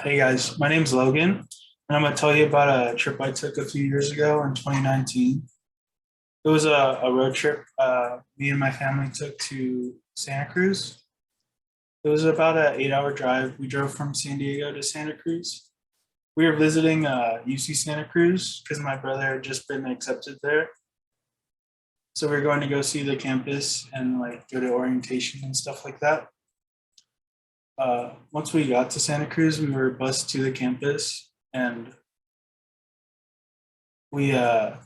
Hey guys, my name's Logan, and I'm gonna tell you about a trip I took a few years ago in 2019. It was a road trip me and my family took to Santa Cruz. It was about an 8 hour drive. We drove from San Diego to Santa Cruz. We were visiting UC Santa Cruz because my brother had just been accepted there. So we were going to go see the campus and like go to orientation and stuff like that. Once we got to Santa Cruz, we were bused to the campus and we uh,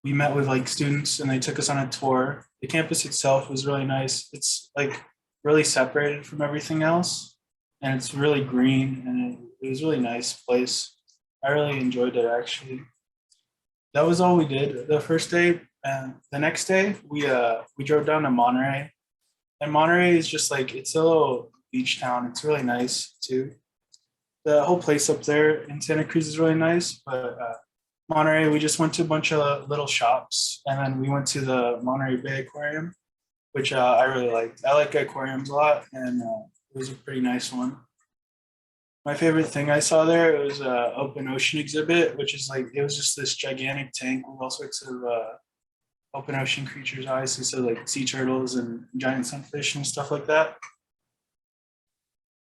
we met with like students and they took us on a tour. The campus itself was really nice. It's like really separated from everything else, and it's really green and it was a really nice place. I really enjoyed it actually. That was all we did the first day, and the next day we drove down to Monterey. And Monterey is just like it's a little beach town. It's really nice too. The whole place up there in Santa Cruz is really nice, but Monterey, we just went to a bunch of little shops, and then we went to the Monterey Bay Aquarium, which I really liked. I like aquariums a lot, and it was a pretty nice one. My favorite thing I saw there it was a open ocean exhibit, which is like it was just this gigantic tank with all sorts of open ocean creatures, obviously, so like sea turtles and giant sunfish and stuff like that.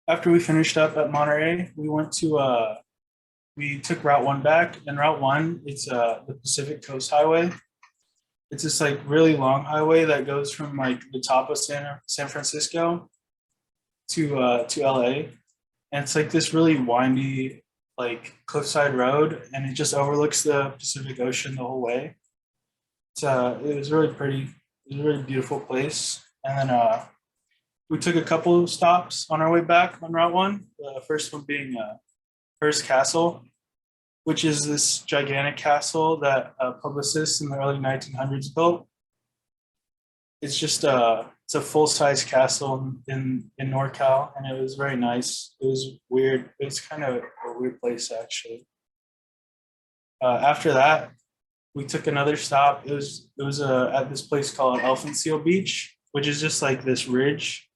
After we finished up at Monterey, we took Route One back, and Route One it's the Pacific Coast Highway. It's this like really long highway that goes from like the top of San Francisco to LA, and it's like this really windy like cliffside road, and it just overlooks the Pacific Ocean the whole way. It was really pretty. It was a really beautiful place, and then we took a couple of stops on our way back on Route One. The first one being Hearst Castle, which is this gigantic castle that publicists in the early 1900s built. It's just it's a full size castle in NorCal, and it was very nice. It was weird. It was kind of a weird place actually. After that, we took another stop. It was at this place called Elephant Seal Beach, which is just like this ridge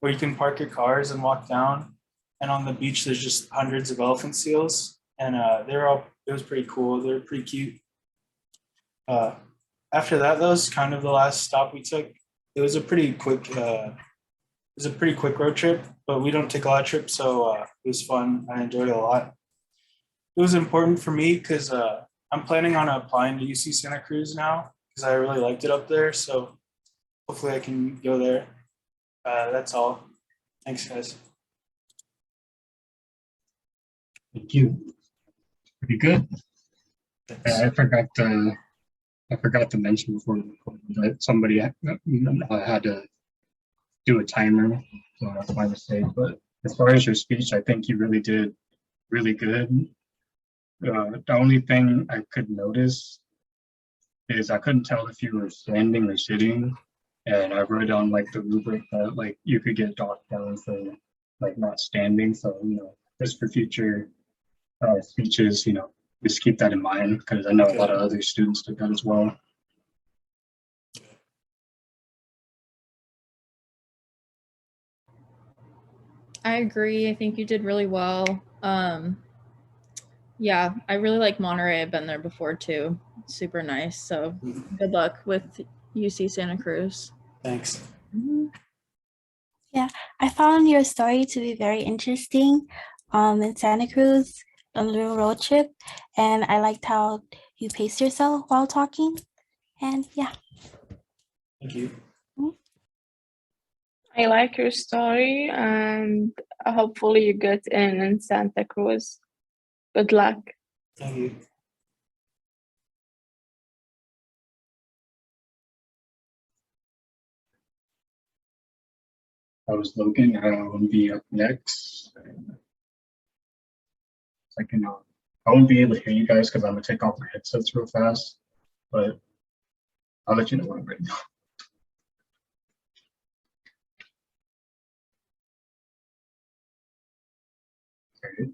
where you can park your cars and walk down. And on the beach, there's just hundreds of elephant seals, and they're all. It was pretty cool. They're pretty cute. Uh, After that, that was kind of the last stop we took. It was a pretty quick. It was a pretty quick road trip, but we don't take a lot of trips, so it was fun. I enjoyed it a lot. It was important for me because I'm planning on applying to UC Santa Cruz now because I really liked it up there. So hopefully I can go there. That's all. Thanks, guys. Thank you. Pretty good. Thanks. I forgot to mention before we recorded that somebody had to do a timer, so that's my mistake. But as far as your speech, I think you really did really good. The only thing I could notice is I couldn't tell if you were standing or sitting, and I wrote on like the rubric that like you could get docked down for like not standing. So just for future speeches, just keep that in mind because I know a lot of other students took that as well. I agree. I think you did really well. Yeah, I really like Monterey. I've been there before too. Super nice. So good luck with UC Santa Cruz. Thanks. Yeah, I found your story to be very interesting in Santa Cruz on a little road trip, and I liked how you paced yourself while talking. And yeah. Thank you. I like your story, and hopefully you get in Santa Cruz. Good luck. Thank you. That was Logan. I will be up next. I won't be able to hear you guys because I'm gonna take off my headsets real fast, but I'll let you know when I'm ready. Okay.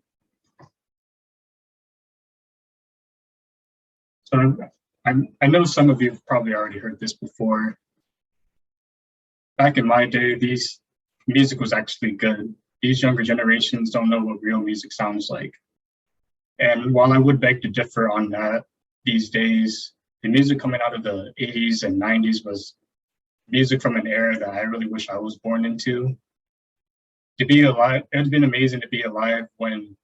So I know some of you have probably already heard this before. Back in my day, music was actually good. these younger generations don't know what real music sounds like. And while I would beg to differ on that, these days, the music coming out of the 80s and 90s was music from an era that I really wish I was born into. To be alive, it would have been amazing to be alive when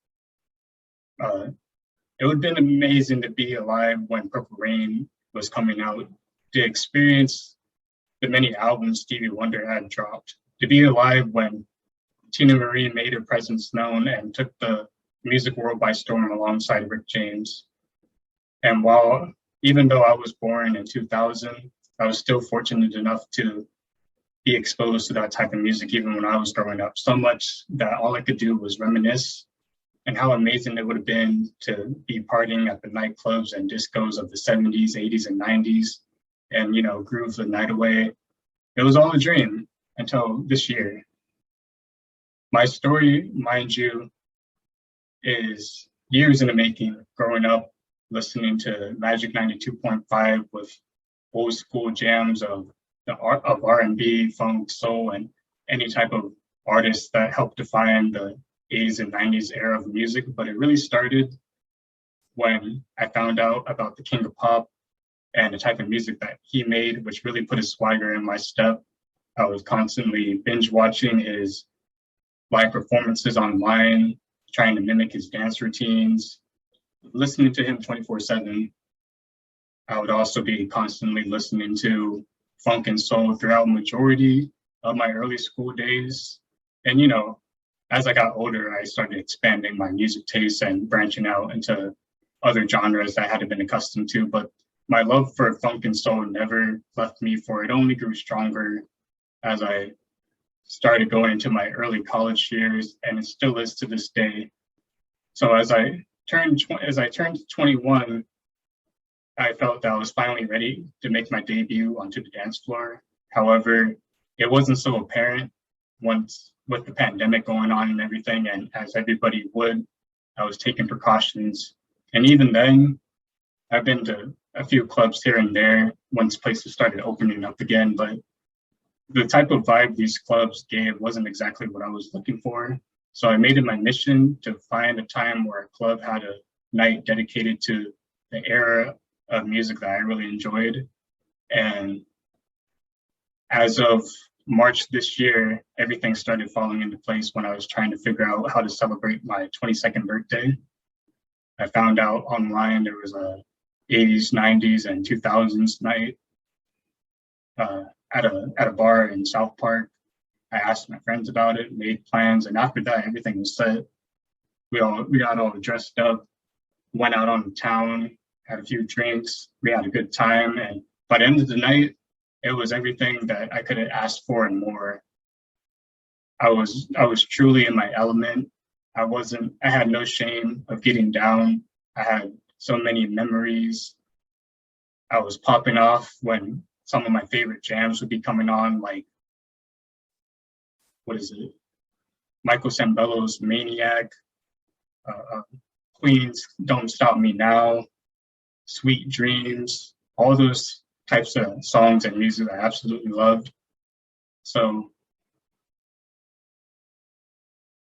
Purple Rain was coming out, to experience the many albums Stevie Wonder had dropped, to be alive when Tina Marie made her presence known and took the music world by storm alongside Rick James. And even though I was born in 2000, I was still fortunate enough to be exposed to that type of music even when I was growing up, so much that all I could do was reminisce and how amazing it would have been to be partying at the nightclubs and discos of the 70s, 80s, and 90s and, groove the night away. It was all a dream until this year. My story, mind you, is years in the making. Growing up, listening to Magic 92.5 with old school jams of R&B, funk, soul, and any type of artists that helped define the 80s and 90s era of music. But it really started when I found out about the King of Pop and the type of music that he made, which really put a swagger in my step. I was constantly binge watching his live performances online, trying to mimic his dance routines, listening to him 24/7. I would also be constantly listening to funk and soul throughout majority of my early school days. And, as I got older, I started expanding my music tastes and branching out into other genres that I hadn't been accustomed to. But my love for funk and soul never left me, for it only grew stronger as I started going into my early college years, and it still is to this day. So as I turned 21, I felt that I was finally ready to make my debut onto the dance floor. However, it wasn't so apparent once with the pandemic going on and everything, and as everybody would, I was taking precautions. And even then, I've been to a few clubs here and there once places started opening up again, but the type of vibe these clubs gave wasn't exactly what I was looking for. So I made it my mission to find a time where a club had a night dedicated to the era of music that I really enjoyed. And as of March this year, everything started falling into place when I was trying to figure out how to celebrate my 22nd birthday. I found out online there was a 80s, 90s, and 2000s night at a bar in South Park. I asked my friends about it, made plans, and after that, everything was set. We got all dressed up, went out on the town, had a few drinks, we had a good time, and by the end of the night, it was everything that I could have asked for and more. I was truly in my element. I had no shame of getting down. I had so many memories. I was popping off when some of my favorite jams would be coming on, like, Michael Sambello's Maniac, Queen's Don't Stop Me Now, Sweet Dreams, all those types of songs and music I absolutely loved. So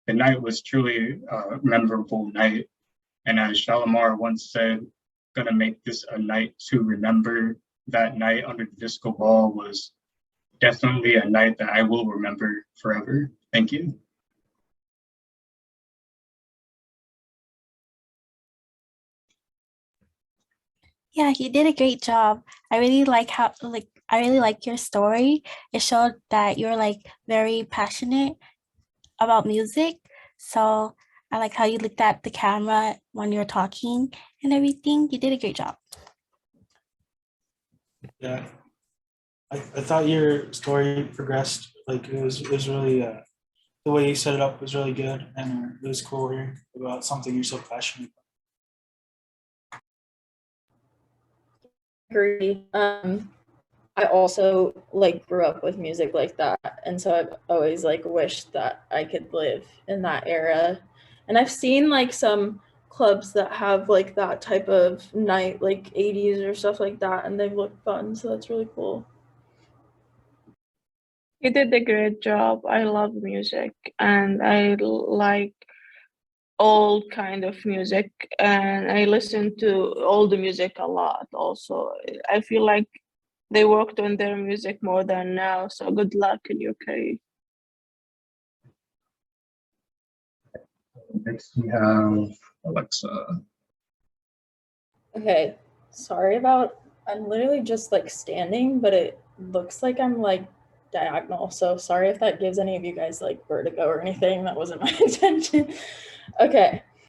the night was truly a memorable night. And as Shalimar once said, gonna make this a night to remember. That night under the disco ball was definitely a night that I will remember forever. Thank you. Yeah, you did a great job. I really like your story. It showed that you're very passionate about music. So I like how you looked at the camera when you're talking and everything. You did a great job. Yeah, I thought your story progressed. Like it was really the way you set it up was really good, and it was cool hearing about something you're so passionate about. Agree. I also grew up with music like that, and so I've always wished that I could live in that era. And I've seen some clubs that have that type of night, 80s or stuff like that, and they look fun. So that's really cool. He did a great job. I love music and I like all kind of music, and I listen to all the music a lot also. I feel like they worked on their music more than now, so good luck in your career. Next we have Alexa. Okay, sorry about, I'm literally just like standing, but it looks like I'm like diagonal. So sorry if that gives any of you guys like vertigo or anything. That wasn't my intention. Okay,